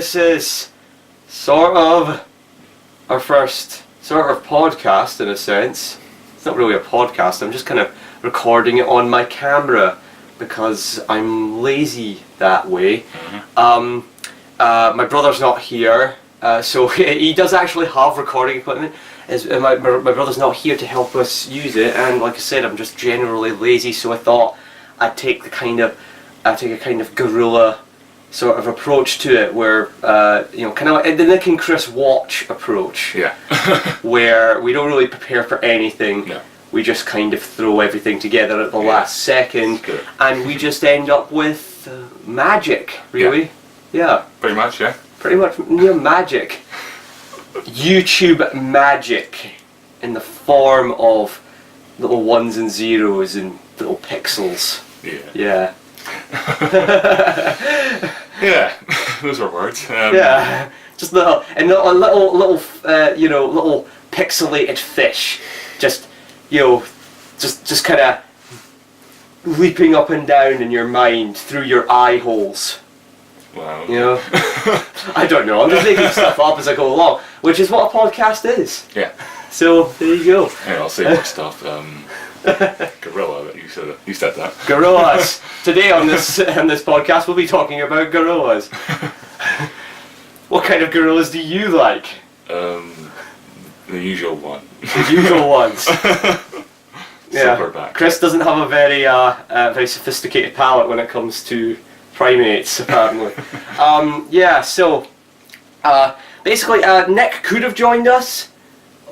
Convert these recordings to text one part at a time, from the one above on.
this is sort of our first sort of podcast in a sense. It's not really a podcast, I'm just kind of recording it on my camera because I'm lazy that way. My brother's not here, so he does actually have recording equipment. My brother's not here to help us use it, and like I said, I'm just generally lazy, so I thought I'd take a kind of guerrilla sort of approach to it, where kind of like the Nick and Chris watch approach. Yeah. Where we don't really prepare for anything. No. We just kind of throw everything together at the last second, and we just end up with magic, really. Yeah. Pretty much, yeah. Pretty much, magic. YouTube magic in the form of little ones and zeros and little pixels. Yeah. Yeah, those were words. Yeah, just little pixelated fish, just kind of leaping up and down in your mind through your eye holes. Wow. You know, I don't know. I'm just making stuff up as I go along, which is what a podcast is. Yeah. So there you go. Yeah, I'll say more stuff. Gorilla, you said that. Gorillas. Today on this podcast, we'll be talking about gorillas. What kind of gorillas do you like? The usual one. The usual ones. Yeah. Silverback. Chris doesn't have a very sophisticated palate when it comes to primates, apparently. So basically, Nick could have joined us,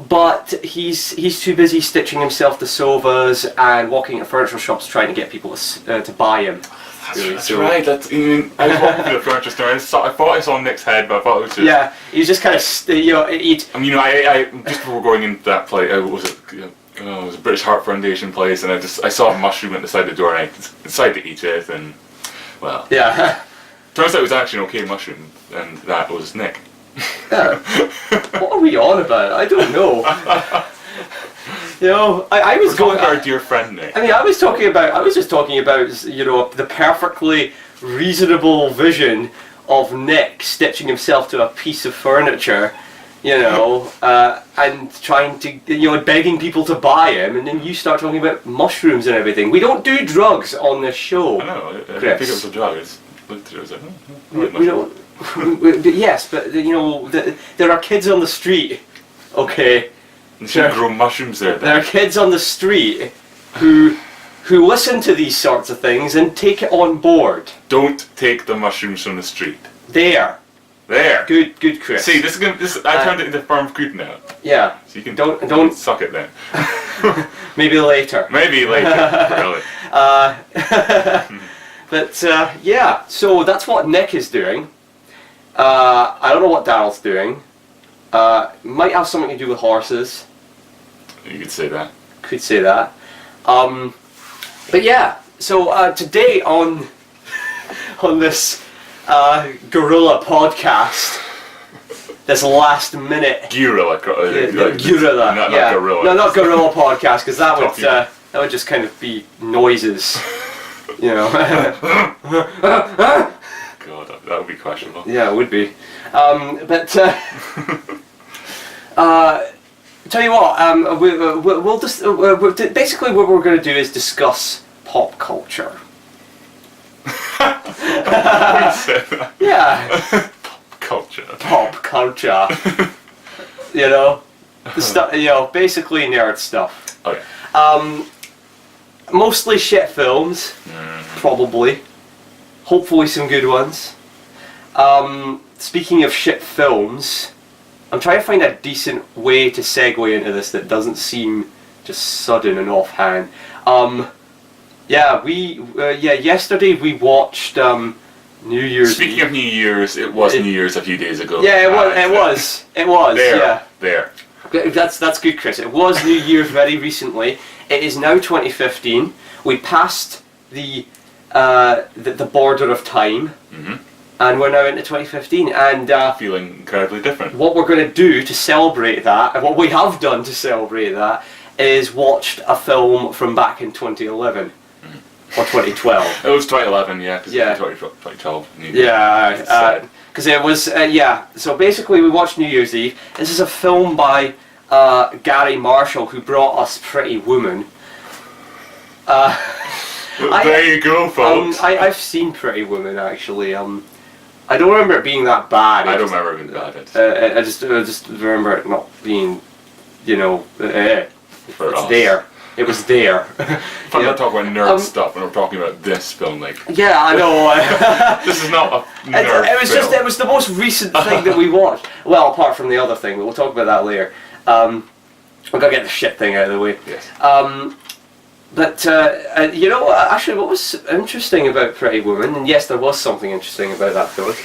but he's too busy stitching himself to sofas and walking at furniture shops trying to get people to buy him. That's right. I was walking through the furniture store. I thought I saw Nick's head, but I thought it was just... Yeah, he's just kind of I just before going into that place, it was a British Heart Foundation place, and I saw a mushroom at the side of the door, and I decided to eat it, and well, yeah. Turns out it was actually an okay mushroom, and that was Nick. Yeah. What are we on about? I don't know. I was going. Our dear friend Nick. I mean, I was just talking about the perfectly reasonable vision of Nick stitching himself to a piece of furniture, and trying to, begging people to buy him, and then you start talking about mushrooms and everything. We don't do drugs on this show. I know. I didn't think it was a drug. I just looked at it. I was like, we don't. Yes, but there are kids on the street. Okay. You should grow mushrooms there. There are kids on the street who listen to these sorts of things and take it on board. Don't take the mushrooms from the street. There. Good, Chris. See, I turned it into farm food now. Yeah. So you can don't suck it then. Maybe later. Really. But yeah. So that's what Nick is doing. I don't know what Daryl's doing. Might have something to do with horses. You could say that. Could say that. But yeah. So today on this gorilla podcast, this last minute gorilla. Gorilla. Not gorilla. No, not gorilla podcast, because that would just kind of be noises. God, that would be questionable. Yeah, it would be. But tell you what, we'll just basically what we're going to do is discuss pop culture. We said that. Yeah. Pop culture. The stuff. Basically nerd stuff. Okay. Mostly shit films, probably. Hopefully some good ones. Speaking of shit films, I'm trying to find a decent way to segue into this that doesn't seem just sudden and offhand. Yesterday we watched New Year's. Speaking of New Year's, it was New Year's a few days ago. Yeah, it was. There. That's good, Chris. It was New Year's very recently. It is now 2015. We passed the border of time, and we're now into 2015. And feeling incredibly different. What we're going to do to celebrate that, and what we have done to celebrate that, is watched a film from back in 2011 or 2012. It was 2011, yeah. Because 2012. Yeah, because it was So basically, we watched New Year's Eve. This is a film by Gary Marshall, who brought us Pretty Woman. There you go, folks. I've seen Pretty Woman actually. I don't remember it being that bad. I don't remember it being bad. I just remember it not being, it's us. there. It was there. If I'm not talking about nerd stuff, and we're talking about this film, like. Yeah, I know. This is not a nerd film. It was the most recent thing that we watched. Well, apart from the other thing, but we'll talk about that later. We're gonna get the shit thing out of the way. Yes. But actually, what was interesting about Pretty Woman, and yes, there was something interesting about that film,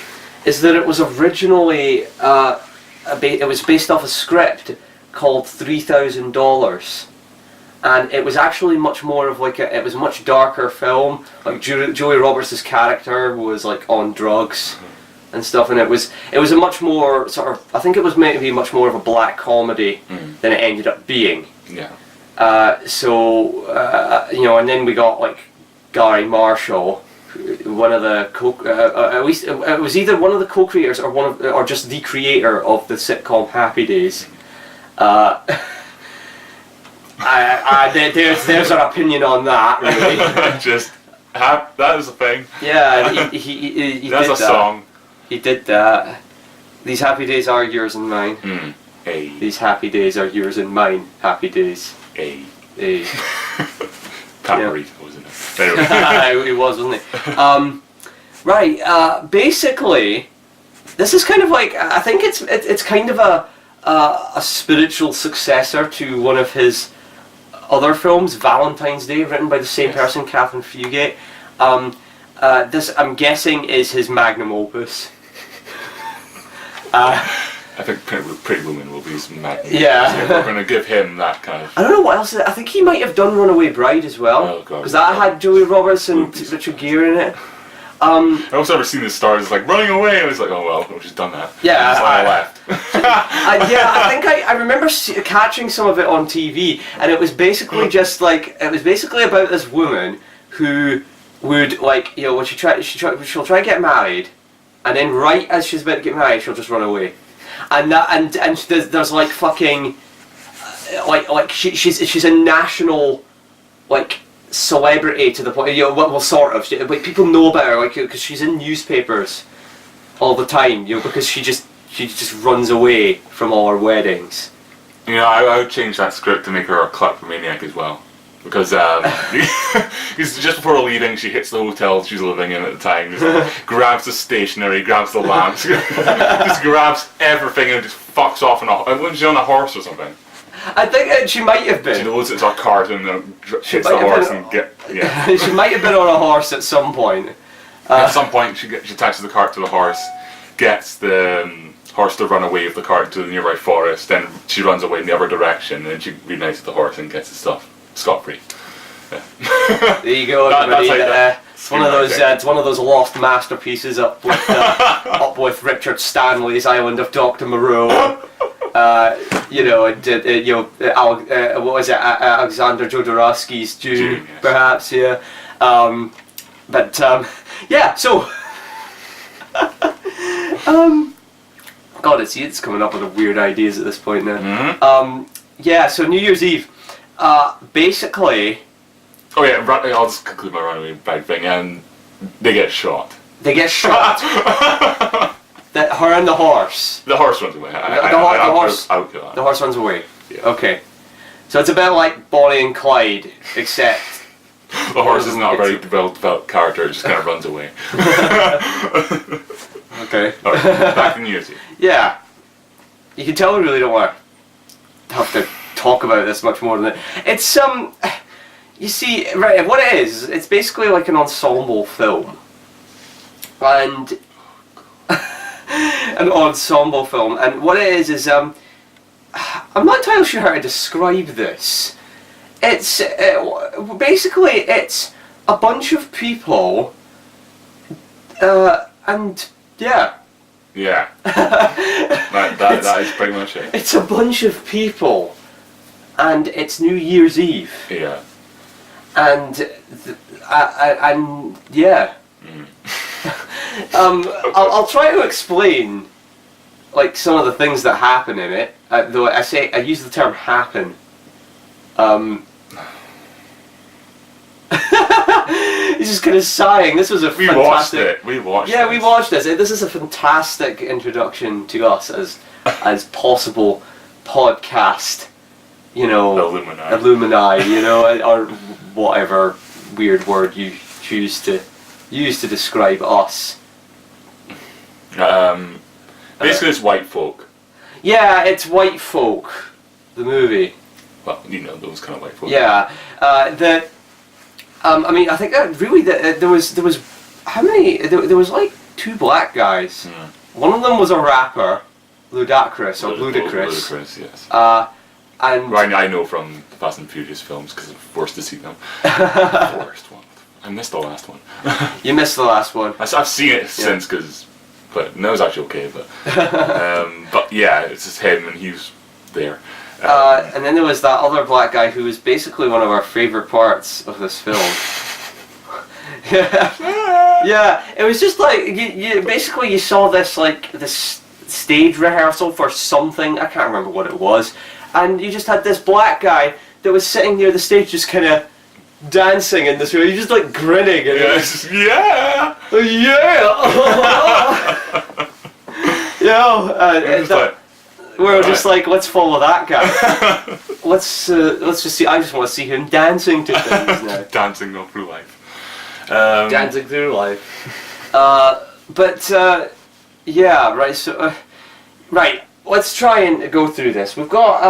is that it was originally it was based off a script called $3,000, and it was actually much more of like it was a much darker film. Like Joey Roberts' character was like on drugs and stuff, and it was a much more sort of, I think it was meant to be much more of a black comedy than it ended up being. Yeah. And then we got like Gary Marshall, one of the at least it was either one of the co-creators or just the creator of the sitcom Happy Days. There's our opinion on that, really. That is a thing. Yeah, he That's did a song. He did that. These happy days are yours and mine. Hey. These happy days are yours and mine. Happy days. Hey. Hey. Paprika, wasn't it? Anyway. It was, wasn't it? Basically, this is kind of like, I think it's kind of a spiritual successor to one of his other films, Valentine's Day, written by the same person, Catherine Fugate. This, I'm guessing, is his magnum opus. I think Pretty Woman will be his magnum. Yeah. We're going to give him that kind of. I don't know what else. I think he might have done Runaway Bride as well. Oh god. Because that had Joey Roberts and Richard Gere in it. I also ever seen the stars. It's like running away. I was like, oh well, we've just done that. Yeah. And I left. I think I remember catching some of it on TV, and it was basically just like about this woman who would when she'll try to get married, and then right as she's about to get married, she'll just run away. And there's like fucking she's a national celebrity to the point, sort of, people know about her because she's in newspapers all the time, because she just runs away from all her weddings. I would change that script to make her a kleptomaniac as well. Because just before leaving, she hits the hotel she's living in at the time, just grabs the stationery, grabs the lamps, just grabs everything and just fucks off wasn't she on a horse or something? I think she might have been. She knows it's a cart and hits the horse and she might have been on a horse at some point. At some point, she attaches the cart to the horse, gets the horse to run away with the cart to the nearby forest, then she runs away in the other direction, and then she reunites with the horse and gets the stuff scot-free. Yeah. There you go, everybody. It's one of those. It's one of those lost masterpieces up with Richard Stanley's Island of Dr. Moreau. What was it? Alexander Jodorowsky's Dune, perhaps. Yeah. So. God, it's coming up with weird ideas at this point now. So New Year's Eve. Basically. Oh yeah, I'll just conclude my Runaway Bride thing, and they get shot. They get shot. Her and the horse. The horse runs away. The horse runs away. Yeah. Okay. So it's a bit like Bonnie and Clyde, except the horse is not a very developed character. It just kind of runs away. Okay. Right, back to New Year's Eve. Yeah. You can tell we really don't want to have to talk about this much more than that. It's you see, right, what it is, it's basically like an ensemble film. And an ensemble film, and what it is I'm not entirely sure how to describe this. It's basically it's a bunch of people, and yeah. Yeah. that is pretty much it. It's a bunch of people, and it's New Year's Eve. Yeah. And yeah. I'll try to explain like some of the things that happen in it. Though I use the term happen. He's just kind of sighing. This was a fantastic... We watched it. Yeah, we watched this. This is a fantastic introduction to us as possible podcast, you know, alumni, you know, or whatever weird word you choose to use to describe us. Basically, it's white folk. Yeah, it's White Folk, the movie. Well, you know, those kind of white folk. Yeah, I mean, I think really there was how many? There was like 2 black guys. One of them was a rapper, Ludacris or Ludacris. Ludacris, yes. And right, I know from the Fast and Furious films because I'm forced to see them. The worst one. I missed the last one. You missed the last one. I've seen it since but no, it was actually okay. But yeah, it's just him and he was there. And then there was that other black guy who was basically one of our favourite parts of this film. Yeah, it was just like you saw this like this stage rehearsal for something. I can't remember what it was, and you just had this black guy that was sitting near the stage, just kind of dancing in this way. He just like grinning and yeah. We're just like, let's follow that guy. let's just see. I just want to see him dancing to things now. Dancing all through life. Dancing through life. Yeah, right. So, right. Let's try and go through this. We've got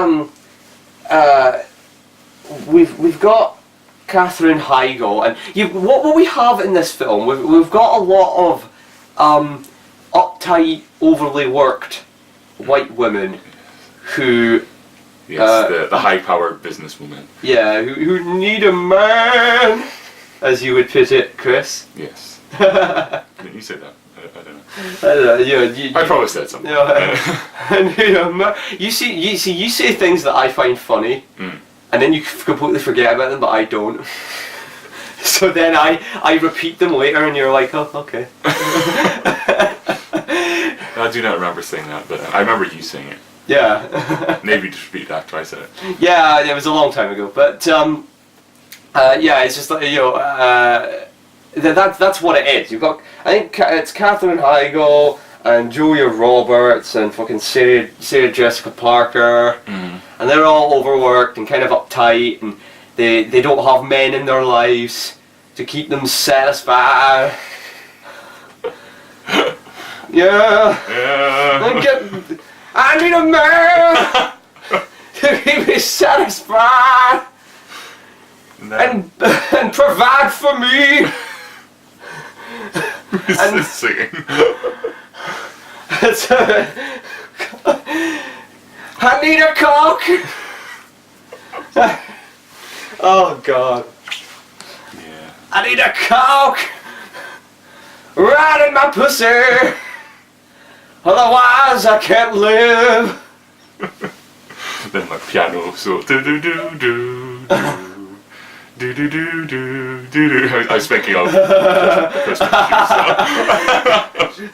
we've got Katherine Heigl, and what we have in this film, we've got a lot of uptight, overly worked white women who the high-powered businesswoman. Yeah, who need a man, as you would put it, Chris. Yes. Didn't you say that? I don't know. I probably said something. You say things that I find funny, and then you completely forget about them, but I don't. So then I repeat them later, and you're like, oh, okay. I do not remember saying that, but I remember you saying it. Yeah. Maybe just repeat it after I said it. Yeah, it was a long time ago, but yeah, it's just like that's what it is. You've got, I think it's Katherine Heigl and Julia Roberts and fucking Sarah Jessica Parker, and they're all overworked and kind of uptight, and they don't have men in their lives to keep them satisfied. Yeah. I need a man to keep me satisfied and provide for me. Who's singing? I need a cock. Oh God. Yeah. I need a cock right in my pussy. Otherwise I can't live. Then my piano so do do do do do do do do do do. I was thinking of Christmas music.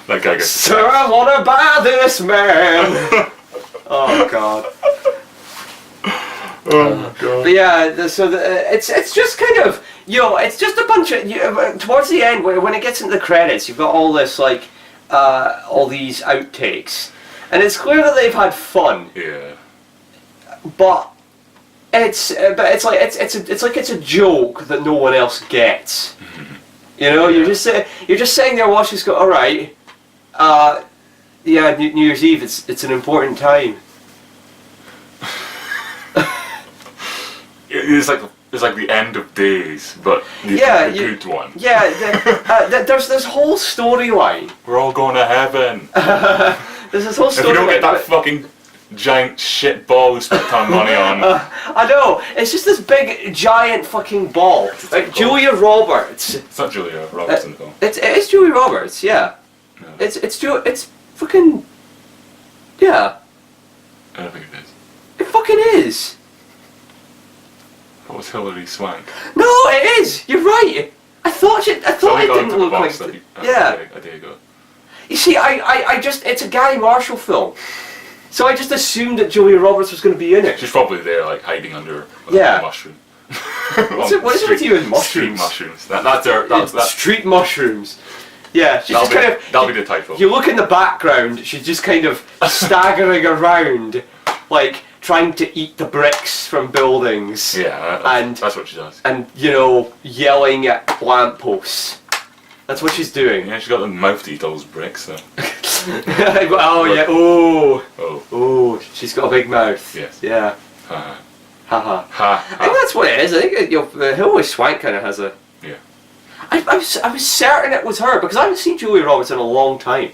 That guy gets. Sir, I wanna buy this man. Oh God. Oh God. But yeah, it's just kind of, it's just a bunch of, towards the end when it gets into the credits, you've got all this like all these outtakes, and it's clear that they've had fun. Yeah. But it's like it's a joke that no one else gets. You know, you're just sitting there watching this go, all right, yeah, New Year's Eve, it's an important time. It's like the end of days, but the good one. Yeah, there's this whole storyline. We're all going to heaven. There's this whole storyline. If we don't get that fucking giant shit ball we spent our money on. I know, it's just this big giant fucking ball. Like Julia Roberts. It's not Julia Roberts in the film. It is Julia Roberts, yeah. No. It's fucking, yeah. I don't think it is. It fucking is. What was Hillary Swank? No, it is. You're right. I thought it didn't look like. Yeah. A day ago. You see, I just, it's a Gary Marshall film. So I just assumed that Julia Roberts was going to be in it. She's probably there, like, hiding under Yeah. a mushroom. What is it with you and mushrooms? Street mushrooms. That's Street mushrooms. Yeah, she's just kind of... That'll be the title. You look in the background, she's just kind of staggering around, like, trying to eat the bricks from buildings. Yeah, that's what she does. And, you know, yelling at lampposts. That's what she's doing. Yeah, she's got the mouth to eat all those bricks, so... Oh, yeah, oh, she's got a big mouth. Yes. Yeah. Ha Haha. ha. I think that's what it is. I think Hillary Swank kind of has a... Yeah. I was certain it was her, because I haven't seen Julia Roberts in a long time.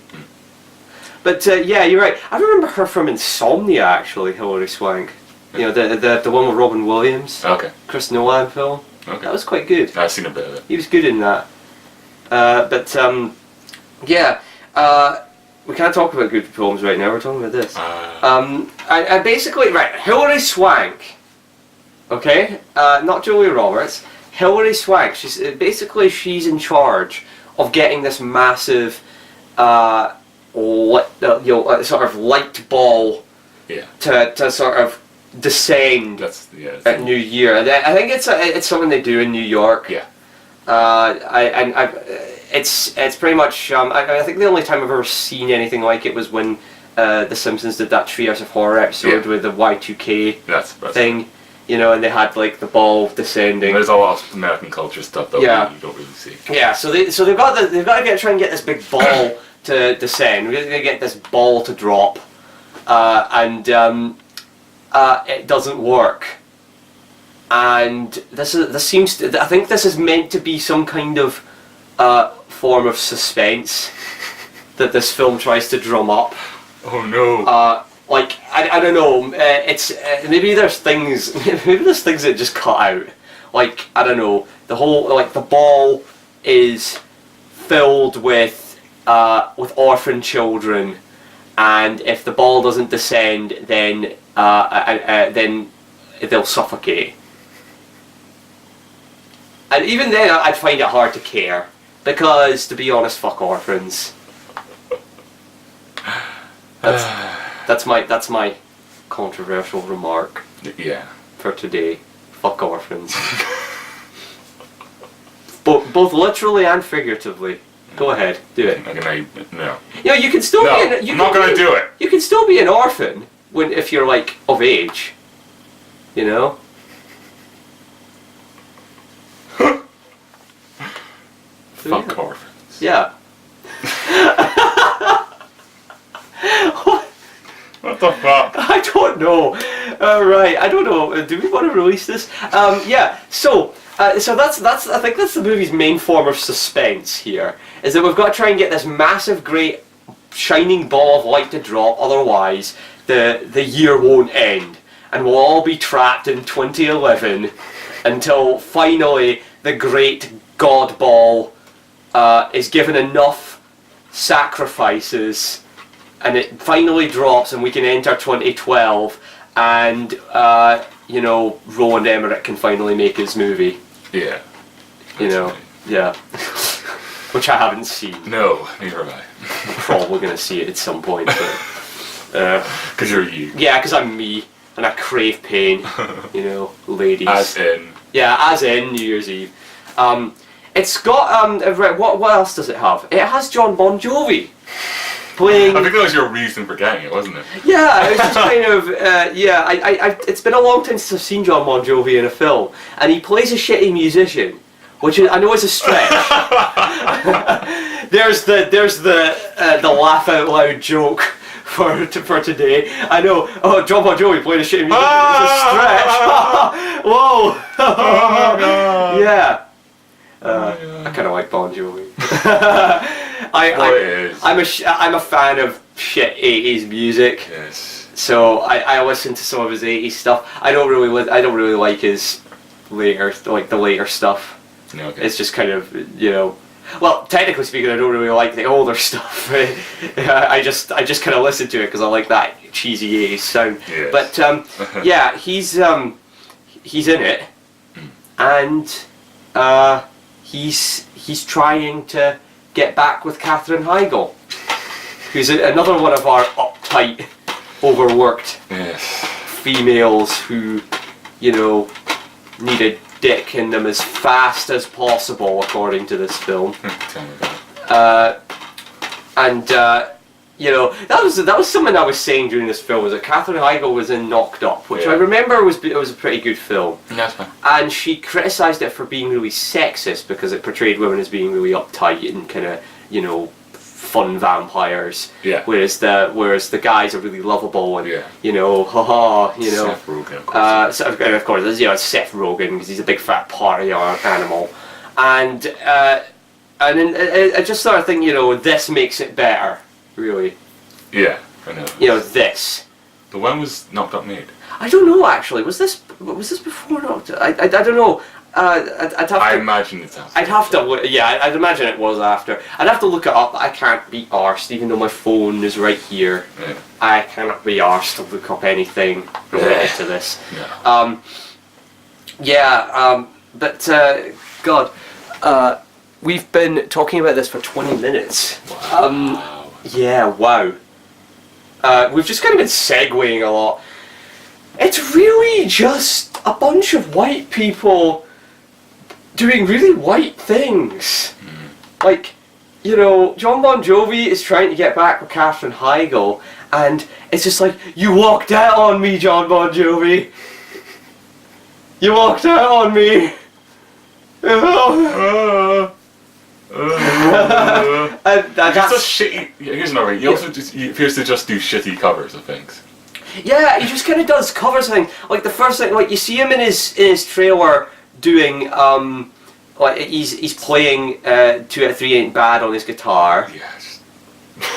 But yeah, you're right. I remember her from Insomnia, actually, Hillary Swank. You know, the one with Robin Williams. Okay. Chris Nolan film. Okay. That was quite good. I've seen a bit of it. He was good in that. Yeah. We can't talk about good films right now. We're talking about this. I basically, right, Hillary Swank. Okay, not Julia Roberts. Hillary Swank. She's in charge of getting this massive, sort of light ball. Yeah. To sort of descend at New Year. I think it's something they do in New York. Yeah. It's pretty much. I think the only time I've ever seen anything like it was when The Simpsons did that Treehouse of Horror episode with the Y2K thing. You know, and they had like the ball descending. There's a lot of American culture stuff that you don't really see. Yeah, so they've got to try and get this big ball to descend. We're gonna get this ball to drop, and it doesn't work. And I think this is meant to be some kind of form of suspense that this film tries to drum up. Oh no. Like I don't know. It's maybe there's things that just cut out. Like I don't know. The whole the ball is filled with orphan children, and if the ball doesn't descend, then they'll suffocate. And even then, I'd find it hard to care because, to be honest, fuck orphans. That's my controversial remark. Yeah. For today, fuck orphans. both literally and figuratively. Go ahead, do it. Okay, no. You know, you can still be. I'm not gonna do it. You can still be an orphan if you're like of age. You know. Fuck orphans. Yeah. What the fuck? I don't know. Right, I don't know. Do we want to release this? Yeah. So that's I think that's the movie's main form of suspense here. Is that we've got to try and get this massive, great, shining ball of light to drop. Otherwise, the year won't end, and we'll all be trapped in 2011 until finally the great God ball is given enough sacrifices. And it finally drops, and we can enter 2012, and you know, Roland Emmerich can finally make his movie. Yeah. You know, right. Yeah. Which I haven't seen. No, neither have I. I'm probably gonna see it at some point, but because you're you. Yeah, because I'm me, and I crave pain. You know, ladies. As in. Yeah, as in New Year's Eve. It's got what else does it have? It has John Bon Jovi. Playing. I think that was your reason for getting it, wasn't it? Yeah, it was just kind of, I it's been a long time since I've seen John Bon Jovi in a film, and he plays a shitty musician, which I know is a stretch. there's the laugh out loud joke for today. I know, John Bon Jovi playing a shitty musician, it's a stretch. Whoa! Yeah. I kind of like Bon Jovi. I'm a fan of shit 80s music. Yes. So I listen to some of his 80s stuff. I don't really like his the later stuff. No, okay. It's just kind of, you know, well, technically speaking, I don't really like the older stuff. I just kind of listen to it because I like that cheesy 80s sound. Yes. But yeah, he's in it, and he's trying to get back with Katherine Heigl, who's another one of our uptight, overworked females who, you know, need a dick in them as fast as possible, according to this film. Tell me about it. You know, that was something I was saying during this film, was that Katherine Heigl was in Knocked Up, which I remember it was a pretty good film. That's fine. And she criticised it for being really sexist because it portrayed women as being really uptight and kind of, you know, fun vampires. Yeah. Whereas the guys are really lovable and you know, haha, you know. Seth Rogen, of course. Of course, there's, you know, Seth Rogen because he's a big fat party animal, and then I just sort of think, you know, this makes it better. Really. Yeah, I know. You know, this. But when was Knocked Up made? I don't know actually. Was this before Knocked Up? I don't know. I'd have to. I imagine it's after. I'd have to. Yeah, I'd imagine it was after. I'd have to look it up. I can't be arsed, even though my phone is right here. Yeah. I cannot be arsed to look up anything related to this. No. But God, we've been talking about this for 20 minutes. Wow. Yeah, wow. We've just kind of been segueing a lot. It's really just a bunch of white people doing really white things. Like, you know, John Bon Jovi is trying to get back with Katherine Heigl, and it's just like, you walked out on me, John Bon Jovi. You walked out on me. And that's just shitty. Here's another way. He also he appears to just do shitty covers of things. Yeah, he just kind of does covers of things. Like the first thing, like you see him in his trailer doing, like he's playing 2 Out of 3 Ain't Bad on his guitar. Yes.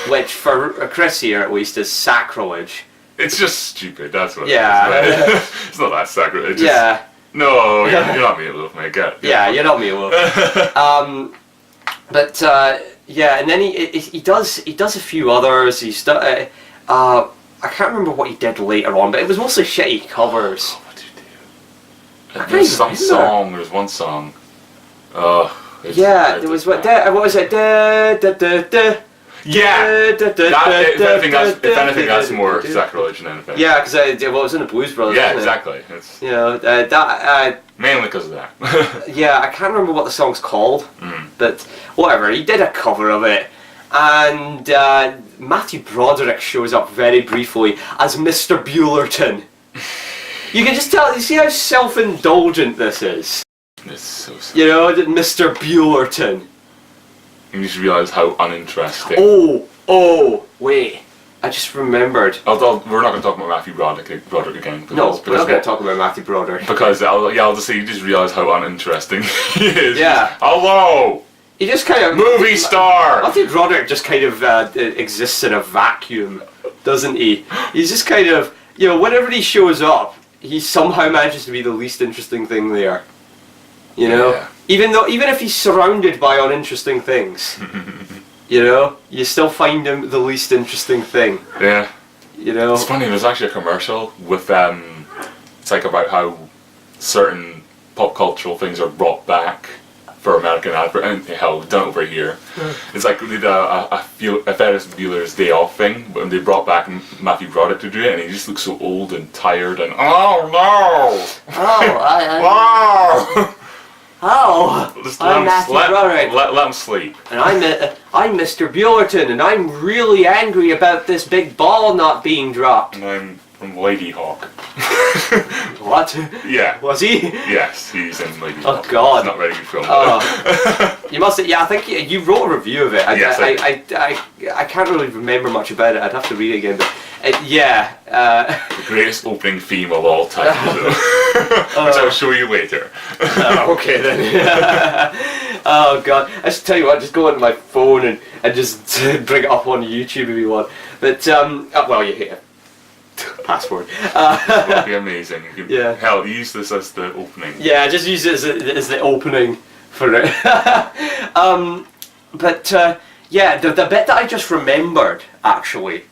Which for Chris here at least is sacrilege. It's just stupid. That's what. Yeah. It is. It's not that sacrilege. Yeah. No, you're not Meatloaf, mate. Yeah, you're not Meatloaf. But yeah, and then he does a few others. I can't remember what he did later on, but it was mostly shitty covers. What did he do? There's some song. There's one song. Yeah, there was what was it? Yeah. If anything, that's more sacrilege than anything. Yeah, because it was in the Blues Brothers. Yeah, wasn't exactly. It? It's you know that. Mainly because of that. Yeah, I can't remember what the song's called, but whatever. He did a cover of it, and Matthew Broderick shows up very briefly as Mr. Buellerton. You can just tell. You see how self-indulgent this is. It's so sad. You know, Mr. Buellerton. You just realise how uninteresting. Oh, wait. I just remembered. We're not going to talk about Matthew Broderick again. No, we're not going to talk about Matthew Broderick. Because I'll just say you just realise how uninteresting he is. Yeah. Hello! He just kind of... Movie star! Matthew Broderick just kind of exists in a vacuum, doesn't he? He's just kind of... You know, whenever he shows up, he somehow manages to be the least interesting thing there. You know? Yeah. Even if he's surrounded by uninteresting things, you know, you still find him the least interesting thing. Yeah. You know. It's funny. There's actually a commercial with it's like about how certain pop cultural things are brought back for American advert. And hell, done over here. It's like they did a Ferris Bueller's Day Off thing when they brought back Matthew Broderick to do it, and he just looks so old and tired and oh no! Wow! Oh, just I'm Matthew Broderick. Let him sleep. And I'm Mr. Buellerton, and I'm really angry about this big ball not being dropped. And I'm from Lady Hawk. What? Yeah. Was he? Yes, he's in Lady Hawk. Oh God. It's not very good film. You must have, yeah, I think you wrote a review of it. Yes, I can't really remember much about it. I'd have to read it again, but the greatest opening theme of all time, which I'll show you later. Okay then. Oh God, I should tell you what, just go onto my phone and just bring it up on YouTube if you want. But well, you hit it. Password. That'd be amazing. Yeah. Hell, use this as the opening. Yeah, just use it as the opening for it. But yeah, the bit that I just remembered actually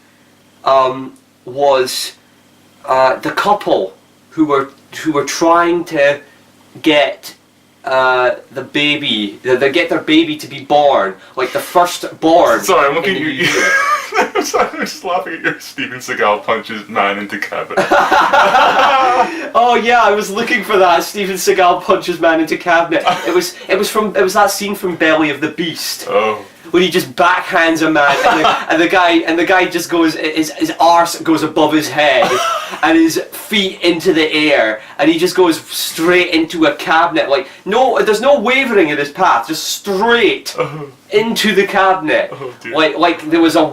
was the couple who were trying to get the baby. They get their baby to be born, like the firstborn. Sorry, I'm looking in at the you. new year. I'm just laughing at your Steven Seagal punches man into cabinet. Oh yeah, I was looking for that. Steven Seagal punches man into cabinet. It was that scene from Belly of the Beast. Oh. When he just backhands a man and the guy just goes, his arse goes above his head and his feet into the air, and he just goes straight into a cabinet. Like, no, there's no wavering in his path, just straight into the cabinet. Oh, dear. Like there was there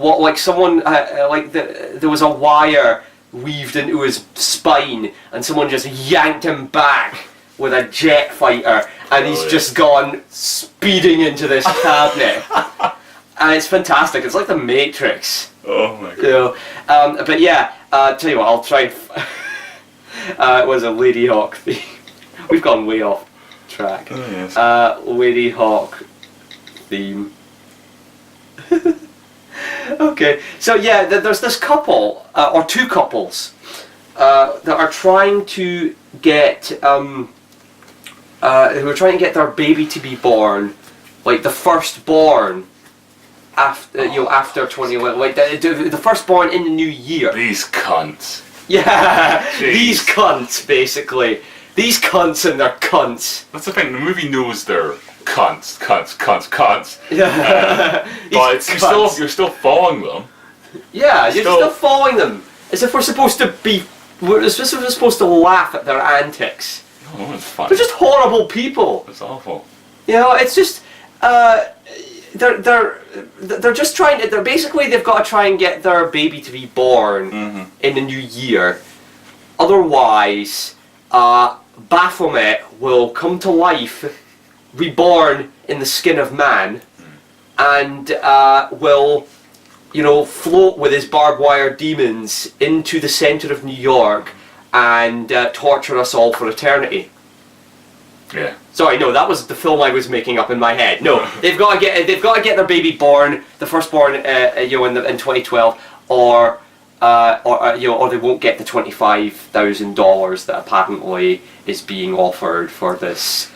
was a wire weaved into his spine, and someone just yanked him back with a jet fighter, and he's just gone speeding into this cabinet. And it's fantastic. It's like the Matrix. Oh my god. You know? But yeah, tell you what, I'll try and it was a Lady Hawk theme. We've gone way off track. Oh, yes. Lady Hawk theme. Okay, so yeah, there's this couple, or two couples, that are trying to get, who are trying to get their baby to be born, like the firstborn, after 2011, like the firstborn in the new year. These cunts. Yeah, Jeez. these cunts, basically. These cunts and their cunts. That's the thing, the movie knows they're cunts. Yeah. But you're still following them. Yeah, you're still following them. As if we're supposed to laugh at their antics. Oh, it's fun. They're just horrible people. It's awful. You know, it's just they're just trying to. They've got to try and get their baby to be born in the new year. Otherwise, Baphomet will come to life, reborn in the skin of man, and will, float with his barbed wire demons into the center of New York and torture us all for eternity. Yeah. Sorry, no, that was the film I was making up in my head. No, they've got to get their baby born, the firstborn, in 2012, or they won't get the $25,000 that apparently is being offered for this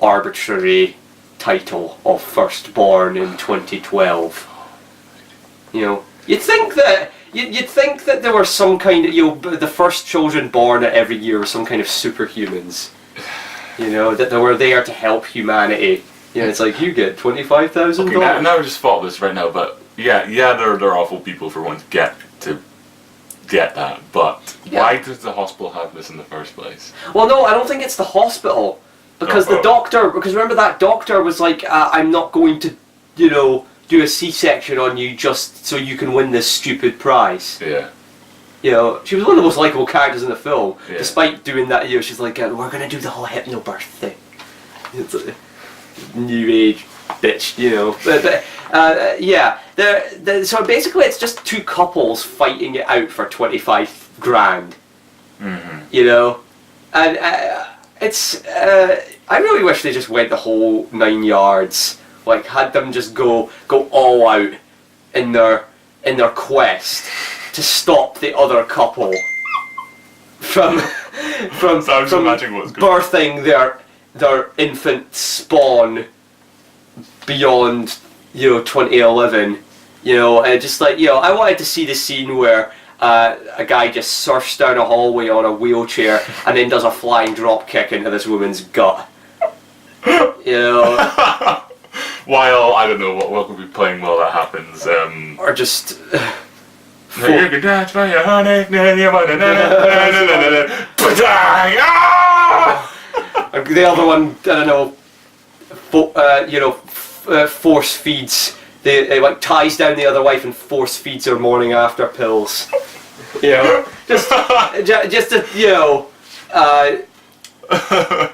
arbitrary title of firstborn in 2012. You'd think that there were some kind of the first children born every year were some kind of superhumans. That they were there to help humanity. It's like, you get $25,000. Okay, now I just thought this right now, but yeah, they're awful people for wanting to get that, but why does the hospital have this in the first place? Well, no, I don't think it's the hospital, because the doctor, because remember that doctor was like, I'm not going to, do a C-section on you just so you can win this stupid prize. Yeah. She was one of the most likable characters in the film, Yeah. despite doing that. She's like, we're gonna do the whole hypnobirth thing. It's like new age bitch, But so basically, it's just two couples fighting it out for $25,000. And it's. I really wish they just went the whole 9 yards. Like, had them just go all out in their quest to stop the other couple from birthing their infant spawn beyond 2011. Just like I wanted to see the scene where a guy just surfs down a hallway on a wheelchair and then does a flying drop kick into this woman's gut. While I don't know what will be playing while that happens. Or just. You can dance for your honey. The other one, I don't know, force feeds. They like ties down the other wife and force feeds her morning after pills. Just to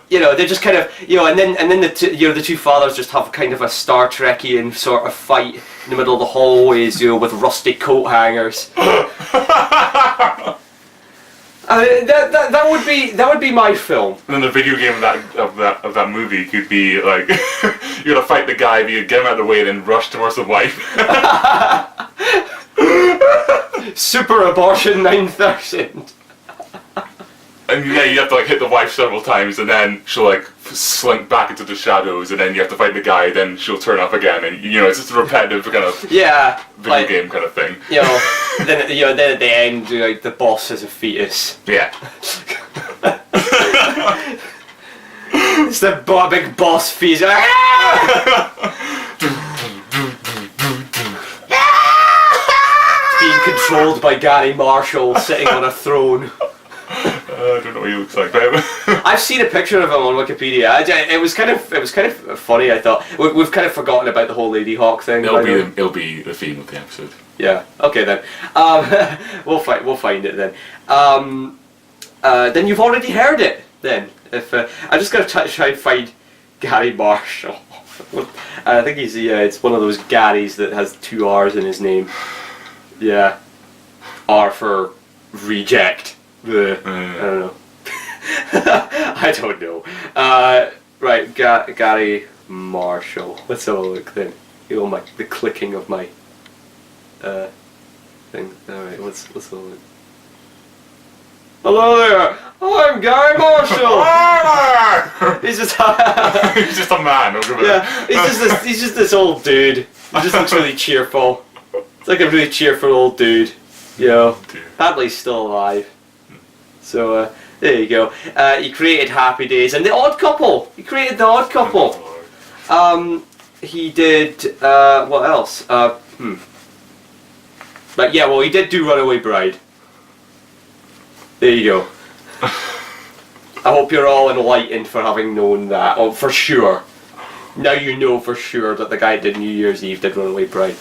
they just kind of and then the two fathers just have kind of a Star Trekian sort of fight in the middle of the hallways, with rusty coat hangers. That would be my film. And then the video game of that movie could be like you're gonna fight the guy, but you get him out of the way, and then rush towards the wife. Super Abortion 9000. And yeah, you have to like hit the wife several times, and then she'll like slink back into the shadows, and then you have to fight the guy, then she'll turn up again, and it's just a repetitive kind of video game kind of thing. Then at the end, like the boss is a fetus. Yeah. It's the big boss fetus. Being controlled by Gary Marshall sitting on a throne. I don't know what he looks like. I've seen a picture of him on Wikipedia. It was kind of funny. I thought we've kind of forgotten about the whole Lady Hawk thing. It'll be the theme of the episode. Yeah. Okay then. We'll find it then. Then you've already heard it. Then if I'm just gonna try and find Gary Marshall. I think it's one of those Garys that has 2 R's in his name. Yeah. R for reject. I don't know. I don't know. Right, Gary Marshall. Let's have a look then. The clicking of my thing. Alright, let's have a look. Hello there! I'm Gary Marshall! He's just he's just a man. he's just this old dude. He just looks really cheerful. It's like a really cheerful old dude. Apparently he's still alive. So there you go. He created Happy Days and The Odd Couple. He created The Odd Couple. He did what else? But yeah, well, he did do Runaway Bride. There you go. I hope you're all enlightened for having known that. Oh, for sure. Now you know for sure that the guy who did New Year's Eve did Runaway Bride.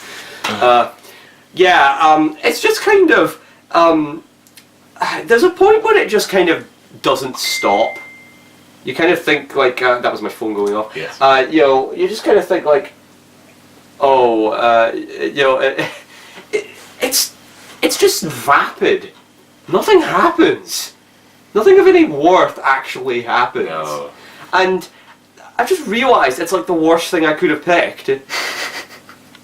It's just kind of there's a point where it just kind of doesn't stop. You kind of think like that was my phone going off. Yes. You just kind of think like, it's just vapid. Nothing happens. Nothing of any worth actually happens. No. And I just realised it's like the worst thing I could have picked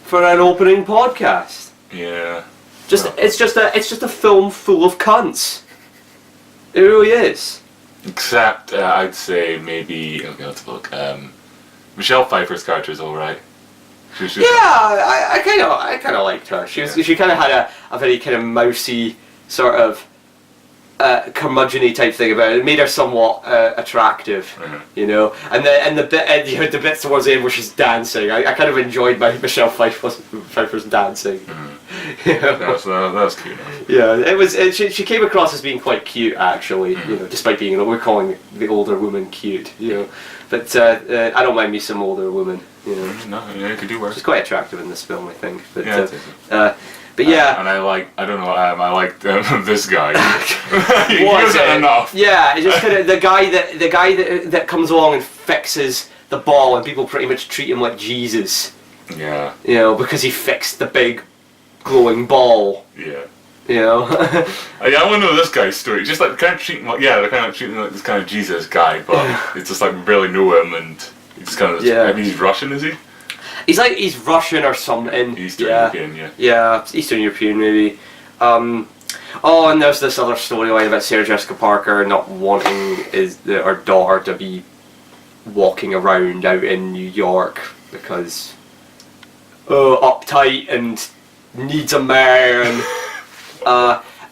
for an opening podcast. Yeah. It's just a film full of cunts. It really is. Except I'd say maybe let's look. Michelle Pfeiffer's character is all right. I kind of liked her. She kind of had a very kind of mousy sort of curmudgeon-y type thing about it. It made her somewhat attractive, And the bits towards the end where she's dancing, I kind of enjoyed Michelle Pfeiffer's dancing. That was cute. Yeah, it was. She came across as being quite cute, actually. Despite being we're calling the older woman cute. But I don't mind me some older woman. No, it could do worse. She's quite attractive in this film, I think. But but yeah, and I liked this guy. He wasn't enough. Yeah, it's just kind of the guy that comes along and fixes the ball, and people pretty much treat him like Jesus. Yeah. Because he fixed the big glowing ball. Yeah. I want to know this guy's story. Just like kind of treating like this kind of Jesus guy, but it's just like we barely know him, and he's just kind of maybe he's Russian, is he? He's Russian or something. Eastern European, yeah. Yeah, Eastern European maybe. And there's this other storyline about Sarah Jessica Parker not wanting her daughter to be walking around out in New York because uptight and needs a man.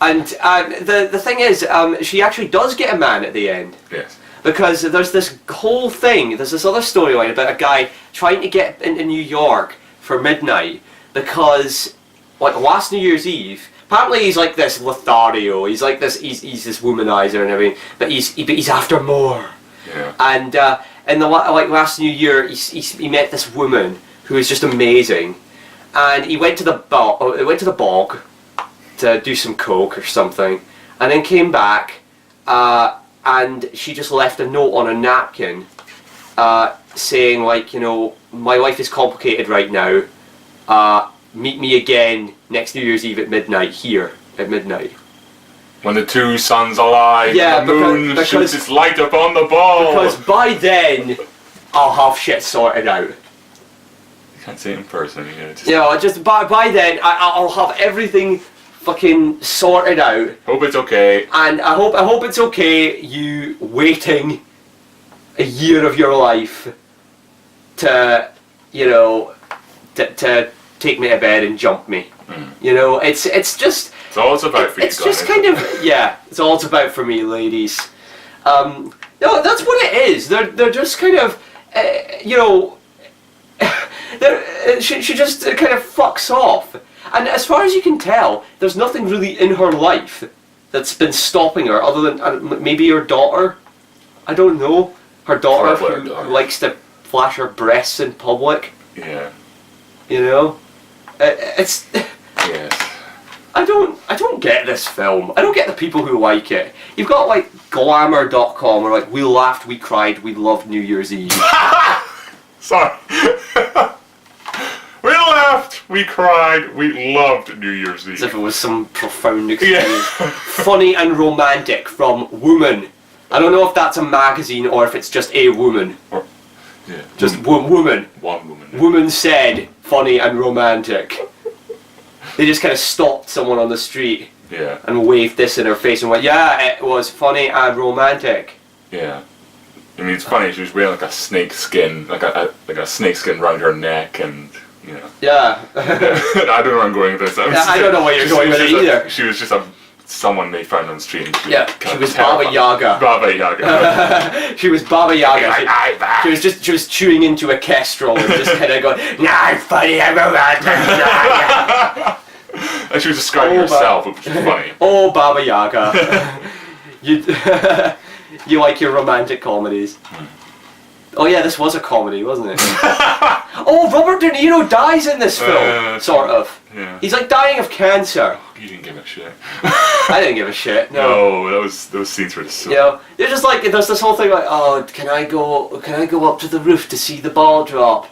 And the thing is, she actually does get a man at the end. Yes. Because there's this whole thing, there's this other storyline about a guy trying to get into New York for midnight because, like, last New Year's Eve, apparently he's like this Lothario, he's like this, he's this womanizer and everything, but he's after more. Yeah. And in the last New Year, he met this woman who was just amazing, and he went to the bog to do some coke or something, and then came back. And she just left a note on a napkin saying, like, my life is complicated right now. Meet me again next New Year's Eve at midnight, here, at midnight. When the two suns align, the moon shoots its light upon the ball. Because by then, I'll have shit sorted out. You can't say it in person, just by then, I'll have everything fucking sorted out. Hope it's okay. And I hope it's okay, you waiting a year of your life to, you know, to take me to bed and jump me. You know, it's just... It's all it's about for you It's guys. just kind of... Yeah, it's all it's about for me, ladies. No, that's what it is. They're just kind of, you know... she just kind of fucks off. And as far as you can tell, there's nothing really in her life that's been stopping her, other than maybe her daughter. I don't know. Her daughter who likes to flash her breasts in public. Yeah. You know? It's... Yes. I don't get this film. I don't get the people who like it. You've got like glamour.com or like we laughed, we cried, we loved New Year's Eve. Sorry. We laughed, we cried, we loved New Year's Eve. As if it was some profound experience. Funny and romantic from Woman. I don't know if that's a magazine or if it's just a woman. Or, yeah. Just woman. One woman. Woman said funny and romantic. They just kind of stopped someone on the street Yeah. and waved this in her face and went, yeah, it was funny and romantic. Yeah. I mean, it's funny, she was wearing like a snake skin, like a snake skin around her neck, and, you know. Yeah. I don't know where I'm going with this. I don't know where you're going with it either. She was just someone they found on the street. And She was Baba Yaga. Baba Yaga. She was Baba Yaga. She was chewing into a kestrel and just kind of going, nah, funny and romantic. And she was describing herself, which was funny. Oh, Baba Yaga. You like your romantic comedies. Oh yeah, this was a comedy, wasn't it? Oh, Robert De Niro dies in this film, sort of. Yeah. He's like dying of cancer. You didn't give a shit. I didn't give a shit. No, those scenes were just so... You know, they're just like, there's this whole thing like, oh, can I go up to the roof to see the ball drop?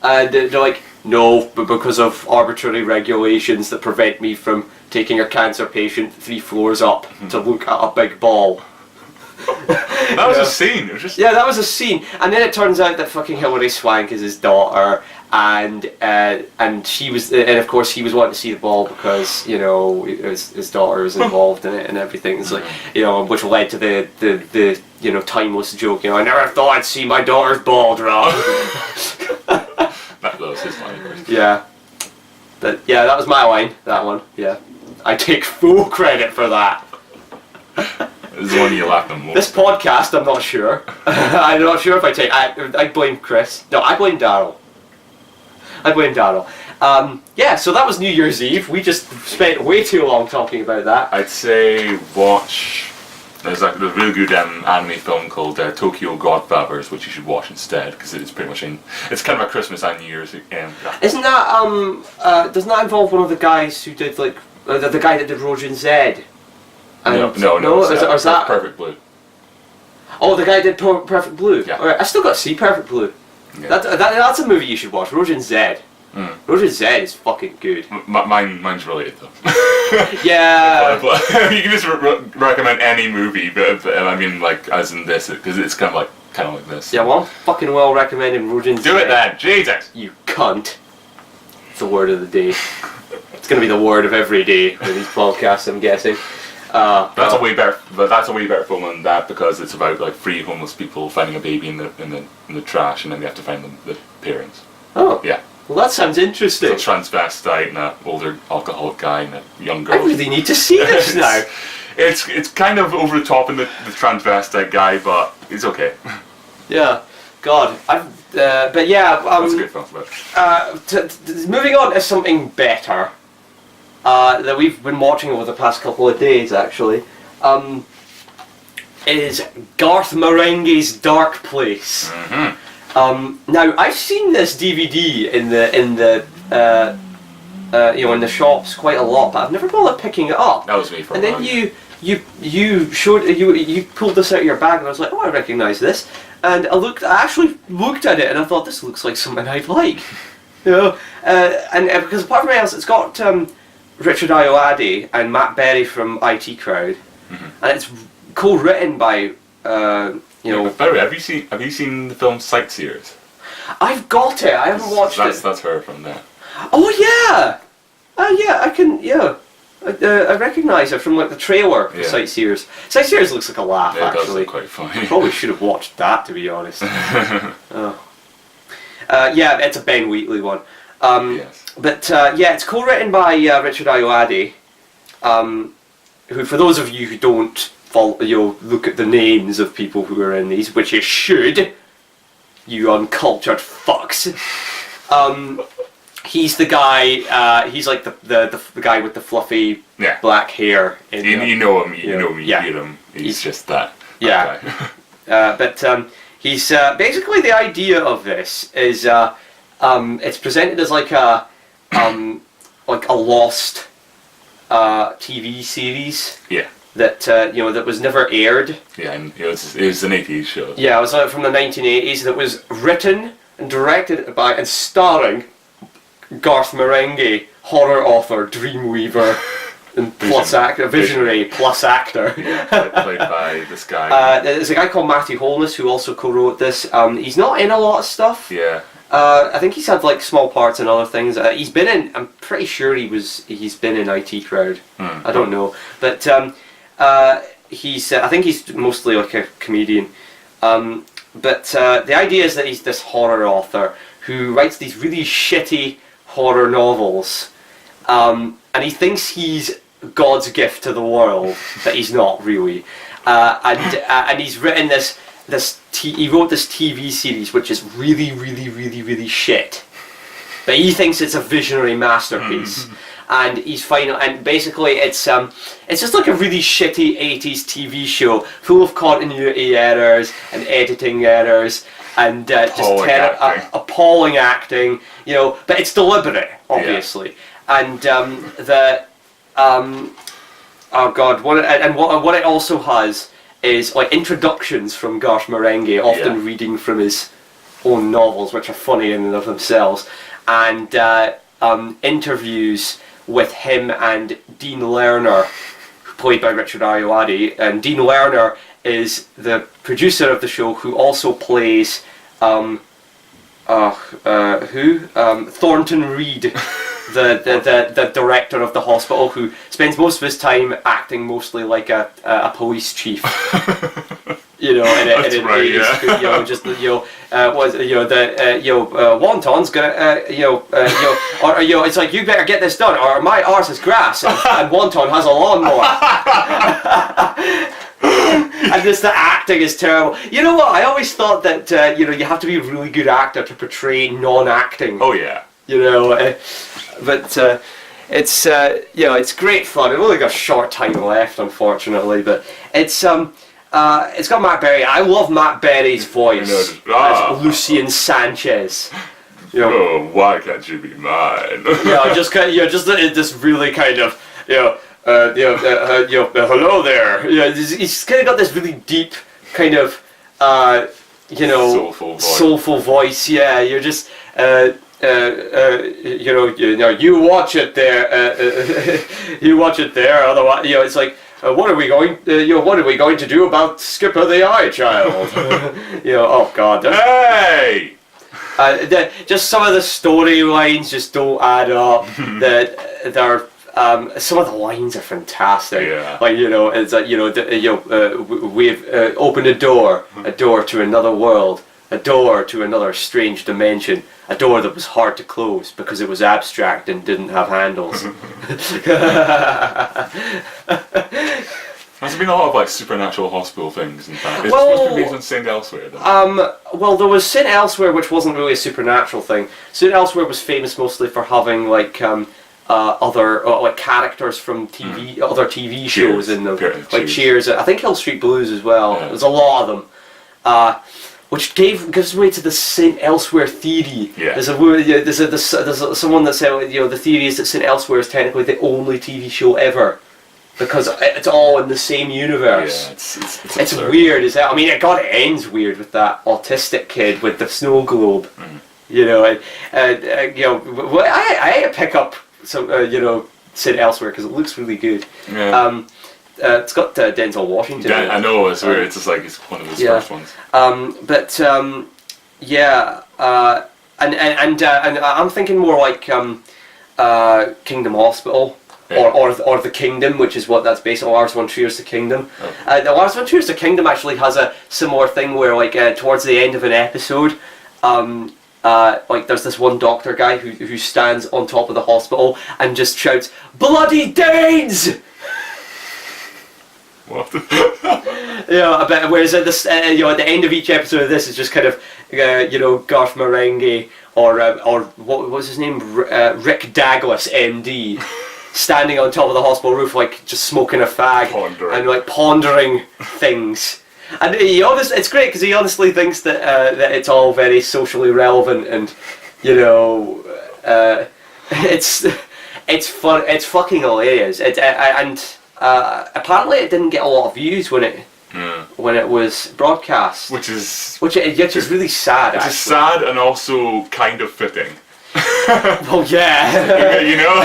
And they're like, no, but because of arbitrary regulations that prevent me from taking a cancer patient 3 floors up to look at a big ball. That was a scene. It was just... Yeah, that was a scene, and then it turns out that fucking Hillary Swank is his daughter, and she was, and of course he was wanting to see the ball because, you know, his daughter was involved in it and everything. It's like, you know, which led to the you know, timeless joke. You know, I never thought I'd see my daughter's ball drop. That was his line. Yeah, that was my line. That one. Yeah, I take full credit for that. This is the one you laughed the most. This podcast, I'm not sure. I'm not sure if I take... I blame Chris. No, I blame Daryl. Yeah, so that was New Year's Eve. We just spent way too long talking about that. I'd say watch... There's a really good anime film called Tokyo Godfathers, which you should watch instead, because it's pretty much it's kind of a Christmas and New Year's. Isn't that, doesn't that involve one of the guys who did, like, the guy that did Rojin Z? And No, is that Perfect Blue. Oh, the guy did Perfect Blue. Yeah. Alright, I still got to see Perfect Blue. Yeah. That's a movie you should watch. Rojin Z. Rojin Z is fucking good. Mine's related though. Yeah. You can just recommend any movie, but I mean, like, as in this, because it's kind of like this. Yeah, well, I'm fucking well recommending Rojin Z. Do it then, Jesus. You cunt. It's the word of the day. It's gonna be the word of every day for these podcasts, I'm guessing. That's a way better film than that, because it's about like 3 homeless people finding a baby in the trash, and then they have to find the parents. Oh. Yeah. Well, that sounds interesting. It's a transvestite and an older alcoholic guy and a young girl. I really need to see this now. It's kind of over the top in the transvestite guy, but it's okay. Yeah. God. But yeah. That's a good film about it. Moving on to something better. That we've been watching over the past couple of days, actually, is Garth Marenghi's Dark Place. Mm-hmm. Now, I've seen this DVD in the you know, in the shops quite a lot, but I've never bothered picking it up. That was me for a and while. then you showed you pulled this out of your bag, and I was like, oh, I recognise this. And I actually looked at it, and I thought, this looks like something I'd like. You know, and because apart from anything else, it's got Richard Ayoade and Matt Berry from IT Crowd, and it's co-written by you know. By the way, have you seen the film Sightseers? I've got it. I haven't watched it. That's her from there. Oh yeah. Yeah, I can. Yeah. I recognise her from like the trailer for Yeah. Sightseers. Sightseers looks like a laugh, It does actually. look quite funny. Probably should have watched that, to be honest. Yeah, it's a Ben Wheatley one. Yes. But yeah, it's co-written by Richard Ayoade, who, for those of you who don't follow, look at the names of people who are in these, which you should, you uncultured fucks. He's the guy. He's like the guy with the fluffy Yeah. black hair. In, You know him. You yeah. know him. You Yeah. hear him. He's just that. Yeah. But he's basically, the idea of this is it's presented as like a lost TV series Yeah. that that was never aired. Yeah, and it was an 80s show. Yeah, it was from the 1980s. That was written and directed by and starring Garth Marenghi, horror author, dreamweaver, and visionary plus actor. Yeah, played by this guy. There's a guy called Matthew Holness who also co-wrote this. He's not in a lot of stuff. Yeah. I think he's had like small parts in other things. He's been in. I'm pretty sure he's been in IT Crowd. I don't know, but he's. I think he's mostly like a comedian. But the idea is that he's this horror author who writes these really shitty horror novels, and he thinks he's God's gift to the world, but he's not really. And he's written this. He wrote this TV series which is really, really, really, really shit, but he thinks it's a visionary masterpiece. And he's final, and basically it's just like a really shitty 80s TV show full of continuity errors and editing errors and appalling acting, but it's deliberate, obviously. Yeah. And oh god, what it also has is like introductions from Garth Marenghi, often reading from his own novels, which are funny in and of themselves, and interviews with him and Dean Lerner, played by Richard Ayoade. And Dean Lerner is the producer of the show, who also plays Thornton Reed, the director of the hospital, who spends most of his time acting mostly like a police chief. Wonton's gonna, it's like, you better get this done, or my arse is grass, and Wonton has a lawnmower. And just the acting is terrible. You know what? I always thought that you have to be a really good actor to portray non-acting. Oh yeah. But it's it's great fun. We've only got a short time left, unfortunately, but it's got Matt Berry. I love Matt Berry's voice as Lucien Sanchez. Oh, why can't you be mine? Just this really kind of hello there. He's kind of got this really deep kind of soulful voice. Yeah, you're just. You watch it there. You watch it there. Otherwise, it's like, what are we going? What are we going to do about Skipper the Eye Child? Oh God. Hey! Just some of the storylines just don't add up. They're some of the lines are fantastic. Yeah. Like it's like we've opened a door to another world. A door to another strange dimension. A door that was hard to close because it was abstract and didn't have handles. There's been a lot of like supernatural hospital things in fact. It's supposed to be based on St. Elsewhere though. Well, there was St. Elsewhere, which wasn't really a supernatural thing. St. Elsewhere was famous mostly for having like other like characters from TV, other TV shows in them, like Cheers. I think Hill Street Blues as well. Yeah. There's a lot of them. Which gives way to the St. Elsewhere theory. Yeah. There's someone that said the theory is that St. Elsewhere is technically the only TV show ever, because it's all in the same universe. Yeah, it's weird as hell. I mean, it ends weird with that autistic kid with the snow globe. I pick up some St. Elsewhere because it looks really good. Yeah. It's got Denzel Washington. Yeah, I know, it's weird. It's just like it's one of his first ones. And I'm thinking more like Kingdom Hospital, or the Kingdom, which is what that's based on. Lars von Trier's The Kingdom. The Lars von Trier's The Kingdom actually has a similar thing where, like, towards the end of an episode, like, there's this one doctor guy who stands on top of the hospital and just shouts, "Bloody Danes!" What? But whereas at this, at the end of each episode of this is just kind of, Garth Marenghi or what was his name, Rick Douglas, MD, standing on top of the hospital roof, like just smoking a fag and like pondering things. And it's great because he honestly thinks that it's all very socially relevant, and it's fun. It's fucking hilarious. Apparently it didn't get a lot of views when it was broadcast, which is really sad. Which is sad and also kind of fitting. Well, yeah.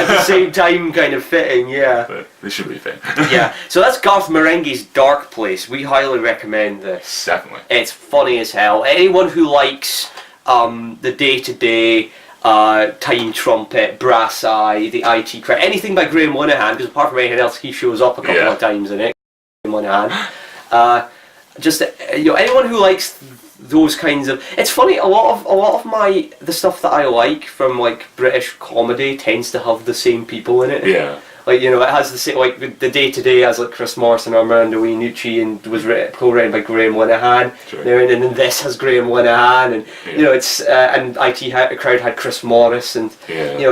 At the same time, kind of fitting, yeah. But they should be fitting. Yeah. So that's Garth Marenghi's Dark Place. We highly recommend this. Definitely. It's funny as hell. Anyone who likes the day-to-day, Time Trumpet, Brass Eye, the IT Crowd, anything by Graham Linehan, because apart from anything else, he shows up a couple of times in it. Graham Linehan. Anyone who likes those kinds of, it's funny, a lot of the stuff that I like from like British comedy tends to have the same people in it. Yeah. Like, it has the same, like the day-to-day has like Chris Morrison, Armando Iannucci, and was co-written by Graham Linehan. Sure. And then this has Graham Linehan, and it's and IT Crowd had Chris Morris, and it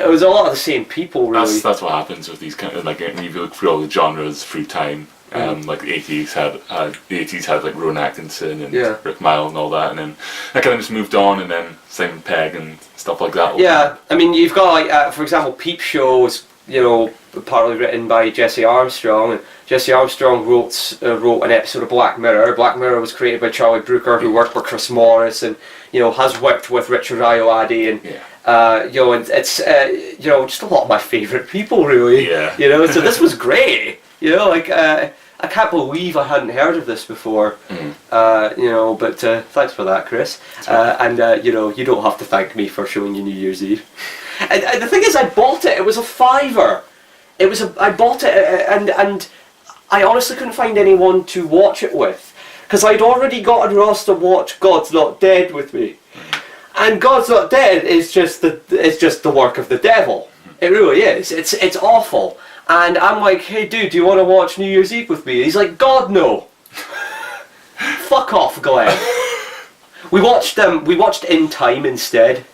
was a lot of the same people, really. That's what happens with these kind of, like, when you look through all the genres through time. Like the 80s had like Rowan Atkinson and Rick Mayall and all that, and then that kind of just moved on, and then Simon Pegg and stuff like that. Yeah, I mean, you've got like for example, Peep Show was partly written by Jesse Armstrong, and Jesse Armstrong wrote an episode of Black Mirror. Black Mirror was created by Charlie Brooker, who worked with Chris Morris, and has worked with Richard Ayoade, and and it's just a lot of my favourite people, really. Yeah. So this was great. I can't believe I hadn't heard of this before. But thanks for that, Chris. And you don't have to thank me for showing you New Year's Eve. And the thing is, I bought it. It was a £5. I bought it, and I honestly couldn't find anyone to watch it with, because I'd already gotten Ross to watch God's Not Dead with me, and God's Not Dead is just the work of the devil. It really is. It's awful. And I'm like, "Hey dude, do you want to watch New Year's Eve with me?" And he's like, "God, no." Fuck off, Glenn. We watched In Time instead.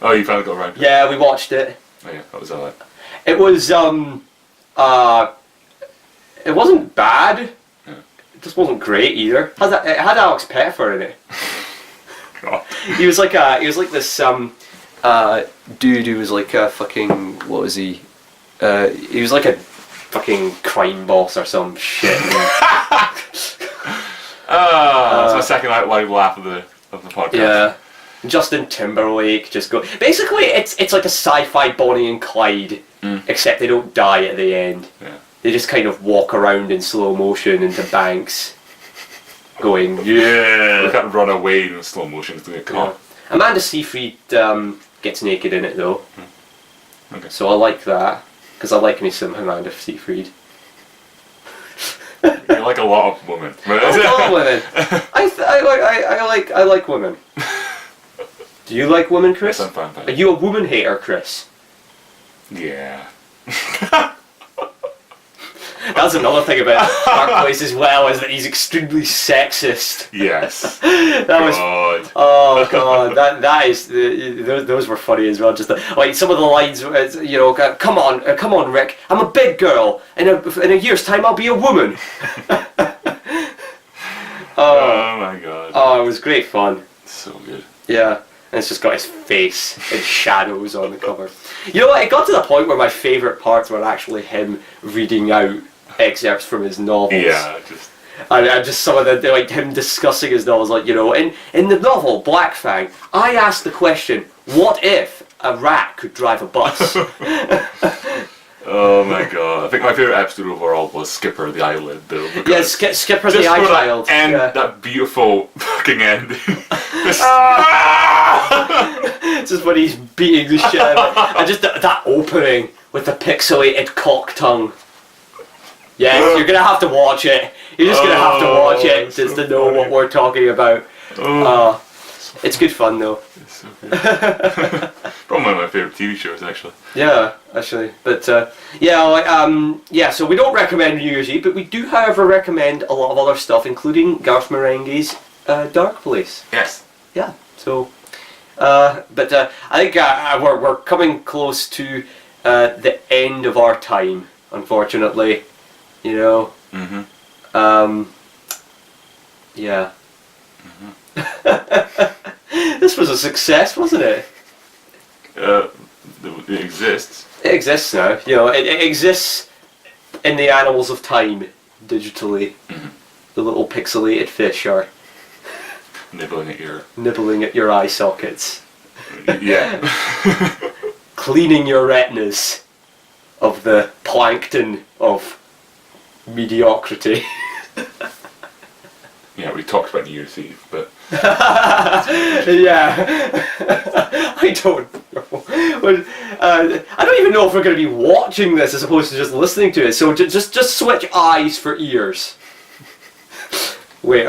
Oh, you finally got around to it? Yeah, we watched it. Oh yeah, what was that like? It was it wasn't bad. Yeah. It just wasn't great either. It had Alex Petfer in it. God. He was like this dude who was like a fucking, what was he? He was like a fucking crime boss or some shit. That's my second loud laugh of the podcast. Yeah. Justin Timberlake just go. Basically, it's like a sci-fi Bonnie and Clyde, except they don't die at the end. Yeah. They just kind of walk around in slow motion into banks, going, yeah. They can't run away in slow motion to get caught. Yeah. Amanda Seyfried gets naked in it though. Okay. So I like that, because I like me some Amanda Seyfried. You like a lot of women. I like a lot of women. I like women. Do you like women, Chris? Yes, I'm fine. Are you a woman hater, Chris? Yeah. That's another thing about Dark Place as well, is that he's extremely sexist. Yes. God. Oh god, that is those were funny as well. Just like some of the lines, come on, Rick, I'm a big girl. In a year's time, I'll be a woman. Oh my god. Oh, it was great fun. So good. Yeah. And it's just got his face in shadows on the cover. You know what? It got to the point where my favourite parts were actually him reading out excerpts from his novels. Yeah, and just some of the like him discussing his novels, like in the novel Black Fang, I asked the question, what if a rat could drive a bus? Oh my god! I think my favourite episode overall was Skipper the Eyelid, though. Yeah, Skipper the Eye Child. And that beautiful fucking ending. Just when he's beating the shit out of it. And just that opening with the pixelated cock tongue. Yes, you're gonna have to watch it. You're just gonna have to watch it just to know what we're talking about. It's good fun though. It's so good. Probably one of my favourite TV shows, actually. Yeah, actually, but so we don't recommend New Year's Eve, but we do, however, recommend a lot of other stuff, including Garth Marenghi's Dark Place. Yes. Yeah. So, I think we're coming close to the end of our time, unfortunately. You know. Mm-hmm. Yeah. Mm-hmm. This was a success, wasn't it? It exists. It exists now. You know, it exists in the annals of time, digitally. Mm-hmm. The little pixelated fish are Nibbling at your eye sockets. Yeah. Cleaning your retinas of the plankton of mediocrity. Yeah, we talked about New Year's Eve, but... Yeah. I don't know. I don't even know if we're going to be watching this as opposed to just listening to it, so just switch eyes for ears. Wait,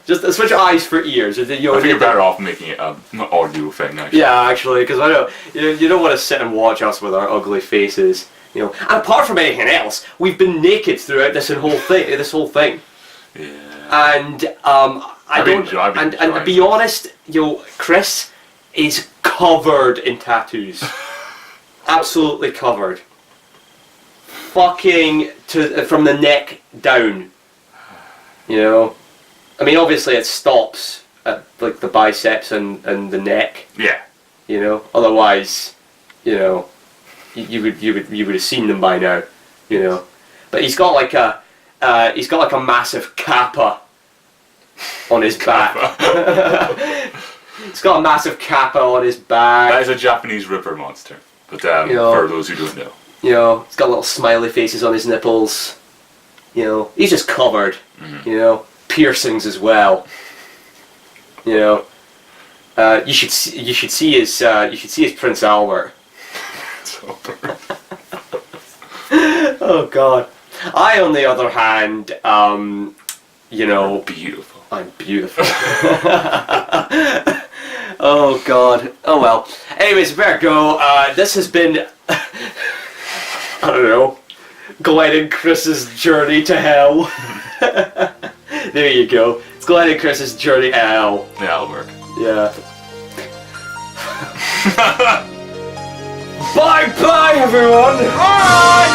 just switch eyes for ears. I think you're better off making it an audio thing, actually. Yeah, actually, because I know you don't want to sit and watch us with our ugly faces. You know, and apart from anything else, we've been naked throughout this whole thing. Yeah. And to be honest, Chris is covered in tattoos. Absolutely covered. Fucking from the neck down. You know, I mean, obviously it stops at like the biceps and the neck. Yeah. You know, otherwise, you know, you would have seen them by now. You know, but he's got like a massive kappa on his back. He's got a massive kappa on his back. That is a Japanese ripper monster, but for those who don't know. You know, he's got little smiley faces on his nipples. You know, he's just covered. Mm-hmm. You know, piercings as well. You know, you should see his Prince Albert. Oh God. I, on the other hand, you know... Beautiful. I'm beautiful. Oh God. Oh well. Anyways, better go. This has been... I don't know. Glenn and Chris's journey to hell. There you go. It's Glenn and Chris's journey to hell. Yeah, that'll work. Yeah. Bye-bye, everyone! Bye!